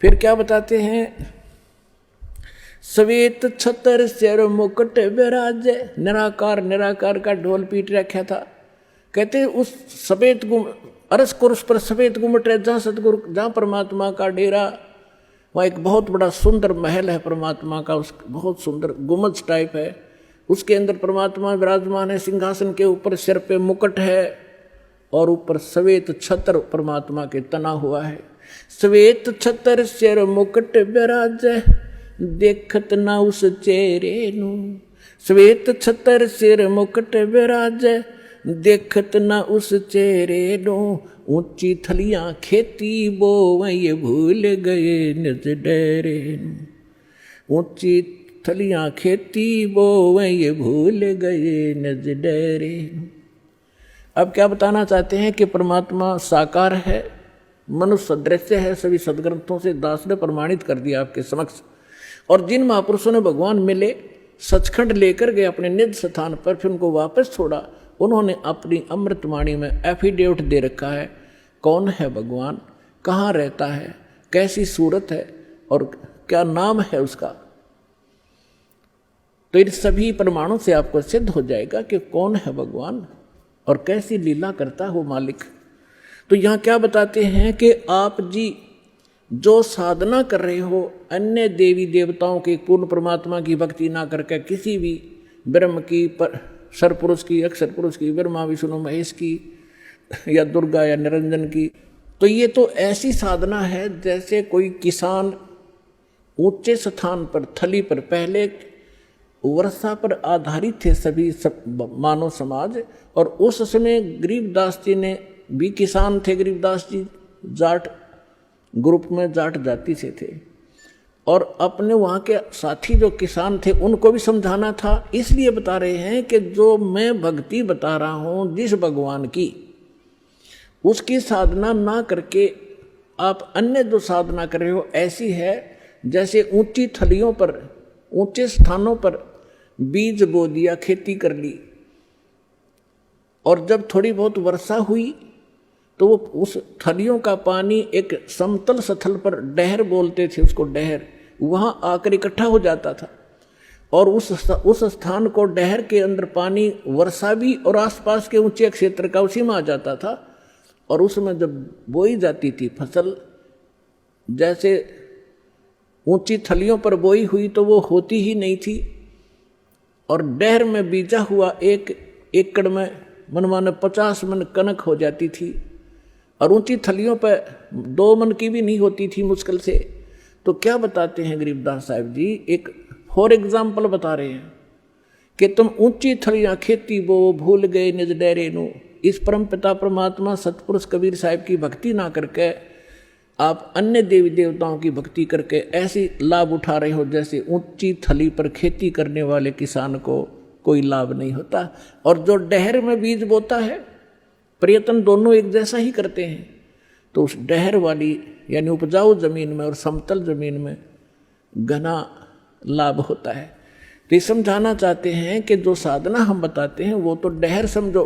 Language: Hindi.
फिर क्या बताते हैं, श्वेत छतर सिर मुकुट विराजे, निराकार निराकार का ढोल पीट रखा था। कहते उस सफेद अरस कुर्स पर सफेद गुम्मट है, जहाँ सतगुरु, जहाँ परमात्मा का डेरा, वहाँ एक बहुत बड़ा सुंदर महल है परमात्मा का, उस बहुत सुंदर गुम्बद टाइप है, उसके अंदर परमात्मा विराजमान है। सिंहासन के ऊपर सिर पे मुकुट है और ऊपर श्वेत छत्र परमात्मा के तना हुआ है। श्वेत छत्र सिर मुकुट विराजे, देखत ना उस चेहरे नू। श्वेत छत्र सिर मुकुट विराजे, देखत ना उस चेहरे नू। ऊंची थलियां खेती बोवई, भूल गए निज डेरे नू। ऊंची थलियां खेती बोवई, भूल गए निज डेरे नू। अब क्या बताना चाहते हैं कि परमात्मा साकार है, मनुष्य सदृश्य है, सभी सदग्रंथों से दास ने प्रमाणित कर दिया आपके समक्ष। और जिन महापुरुषों ने भगवान मिले, सचखंड लेकर गए अपने निज स्थान पर, फिर उनको वापस छोड़ा, उन्होंने अपनी अमृतवाणी में एफिडेविट दे रखा है कौन है भगवान, कहाँ रहता है, कैसी सूरत है और क्या नाम है उसका। तो इन सभी प्रमाणों से आपको सिद्ध हो जाएगा कि कौन है भगवान और कैसी लीला करता है वो मालिक। तो यहाँ क्या बताते हैं कि आप जी जो साधना कर रहे हो, अन्य देवी देवताओं की, पूर्ण परमात्मा की भक्ति ना करके किसी भी ब्रह्म की, सरपुरुष की, अक्षर पुरुष की, ब्रह्मा विष्णु महेश की, या दुर्गा या निरंजन की, तो ये तो ऐसी साधना है जैसे कोई किसान ऊंचे स्थान पर, थली पर, पहले वर्षा पर आधारित थे सभी मानव समाज, और उस समय गरीबदास जी ने भी किसान थे। गरीबदास जी जाट ग्रुप में, जाट जाति से थे, और अपने वहाँ के साथी जो किसान थे उनको भी समझाना था। इसलिए बता रहे हैं कि जो मैं भक्ति बता रहा हूँ जिस भगवान की, उसकी साधना ना करके आप अन्य जो साधना कर रहे हो ऐसी है जैसे ऊंची थलियों पर, ऊंचे स्थानों पर बीज बो दिया, खेती कर ली, और जब थोड़ी बहुत वर्षा हुई तो वो उस थलियों का पानी एक समतल स्थल पर, डहर बोलते थे उसको, डहर, वहाँ आकर इकट्ठा हो जाता था, और उस स्थान को, डहर के अंदर पानी वर्षा भी और आसपास के ऊंचे क्षेत्र का उसी में आ जाता था। और उसमें जब बोई जाती थी फसल, जैसे ऊंची थलियों पर बोई हुई तो वो होती ही नहीं थी, और डहर में बीजा हुआ 1 एकड़ में मनमाने 50 मन कनक हो जाती थी, और ऊंची थलियों पर 2 मन की भी नहीं होती थी मुश्किल से। तो क्या बताते हैं गरीबदास साहब जी, एक फॉर एग्जाम्पल बता रहे हैं कि तुम ऊंची थलियां खेती बो, भूल गए निज डेरे नू। इस परम पिता परमात्मा सतपुरुष कबीर साहिब की भक्ति ना करके आप अन्य देवी देवताओं की भक्ति करके ऐसी लाभ उठा रहे हो जैसे ऊंची थली पर खेती करने वाले किसान को कोई लाभ नहीं होता। और जो डहर में बीज बोता है, प्रयत्न दोनों एक जैसा ही करते हैं, तो उस डहर वाली यानी उपजाऊ जमीन में और समतल जमीन में घना लाभ होता है। तो ये समझाना चाहते हैं कि जो साधना हम बताते हैं वो तो डहर समझो,